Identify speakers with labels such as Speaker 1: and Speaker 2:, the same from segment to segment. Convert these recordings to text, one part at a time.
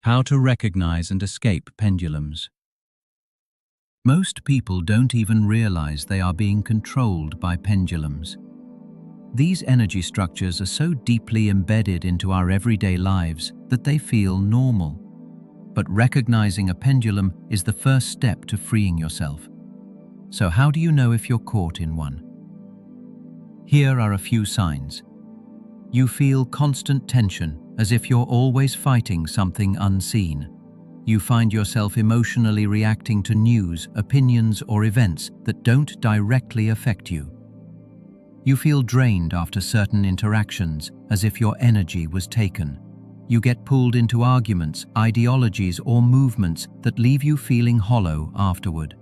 Speaker 1: How to recognize and escape pendulums. Most people don't even realize they are being controlled by pendulums. These energy structures are so deeply embedded into our everyday lives that they feel normal. But recognizing a pendulum is the first step to freeing yourself. So how do you know if you're caught in one? Here are a few signs. You feel constant tension, as if you're always fighting something unseen. You find yourself emotionally reacting to news, opinions, or events that don't directly affect you. You feel drained after certain interactions, as if your energy was taken. You get pulled into arguments, ideologies, or movements that leave you feeling hollow afterward.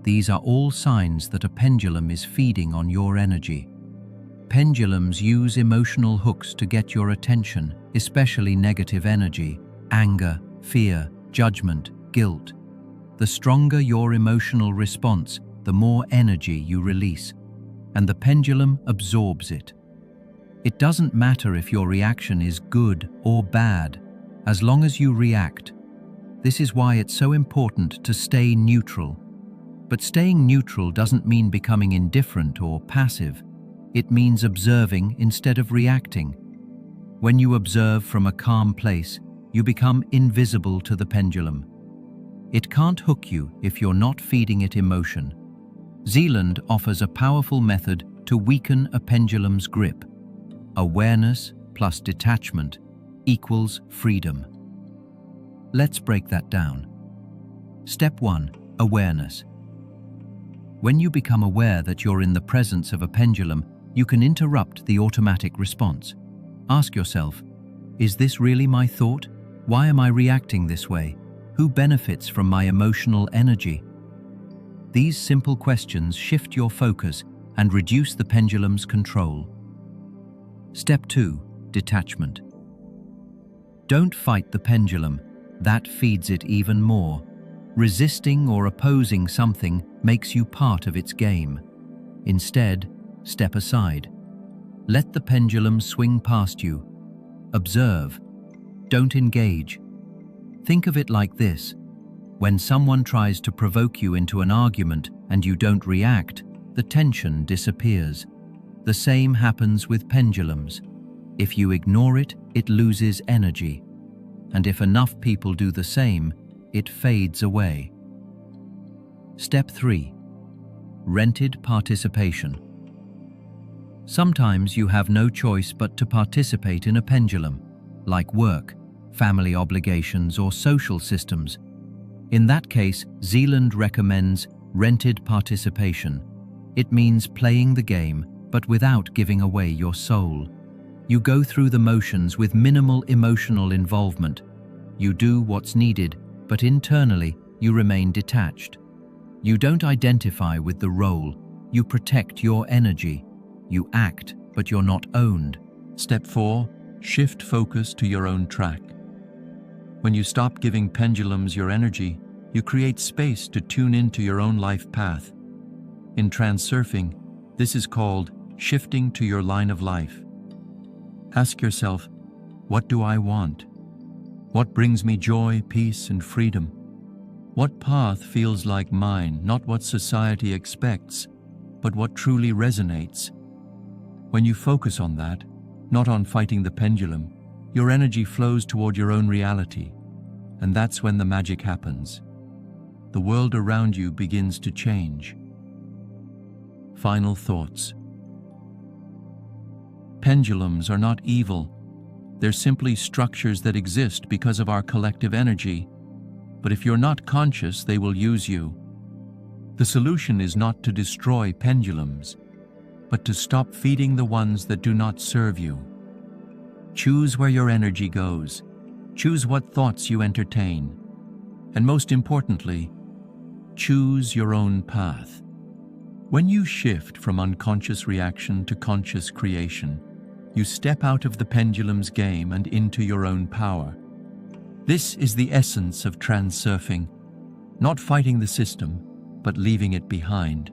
Speaker 1: These are all signs that a pendulum is feeding on your energy. Pendulums use emotional hooks to get your attention, especially negative energy, anger, fear, judgment, guilt. The stronger your emotional response, the more energy you release, and the pendulum absorbs it. It doesn't matter if your reaction is good or bad, as long as you react. This is why it's so important to stay neutral. But staying neutral doesn't mean becoming indifferent or passive. It means observing instead of reacting. When you observe from a calm place, you become invisible to the pendulum. It can't hook you if you're not feeding it emotion. Zeland offers a powerful method to weaken a pendulum's grip. Awareness plus detachment equals freedom. Let's break that down. Step 1. Awareness. When you become aware that you're in the presence of a pendulum, you can interrupt the automatic response. Ask yourself, is this really my thought? Why am I reacting this way? Who benefits from my emotional energy? These simple questions shift your focus and reduce the pendulum's control. Step 2. Detachment. Don't fight the pendulum. That feeds it even more. Resisting or opposing something makes you part of its game. Instead, step aside. Let the pendulum swing past you. Observe. Don't engage. Think of it like this. When someone tries to provoke you into an argument and you don't react, the tension disappears. The same happens with pendulums. If you ignore it, it loses energy. And if enough people do the same, it fades away. Step 3. Rented participation. Sometimes you have no choice but to participate in a pendulum, like work, family obligations, or social systems. In that case, Zeland recommends rented participation. It means playing the game, but without giving away your soul. You go through the motions with minimal emotional involvement. You do what's needed, but internally, you remain detached. You don't identify with the role. You protect your energy. You act, but you're not owned. Step 4. Shift focus to your own track. When you stop giving pendulums your energy, you create space to tune into your own life path. In Transurfing, this is called shifting to your line of life. Ask yourself, what do I want? What brings me joy, peace, and freedom? What path feels like mine, not what society expects, but what truly resonates? When you focus on that, not on fighting the pendulum, your energy flows toward your own reality, and that's when the magic happens. The world around you begins to change. Final thoughts. Pendulums are not evil. They're simply structures that exist because of our collective energy. But if you're not conscious, they will use you. The solution is not to destroy pendulums, but to stop feeding the ones that do not serve you. Choose where your energy goes. Choose what thoughts you entertain. And most importantly, choose your own path. When you shift from unconscious reaction to conscious creation, you step out of the pendulum's game and into your own power. This is the essence of transurfing, not fighting the system, but leaving it behind.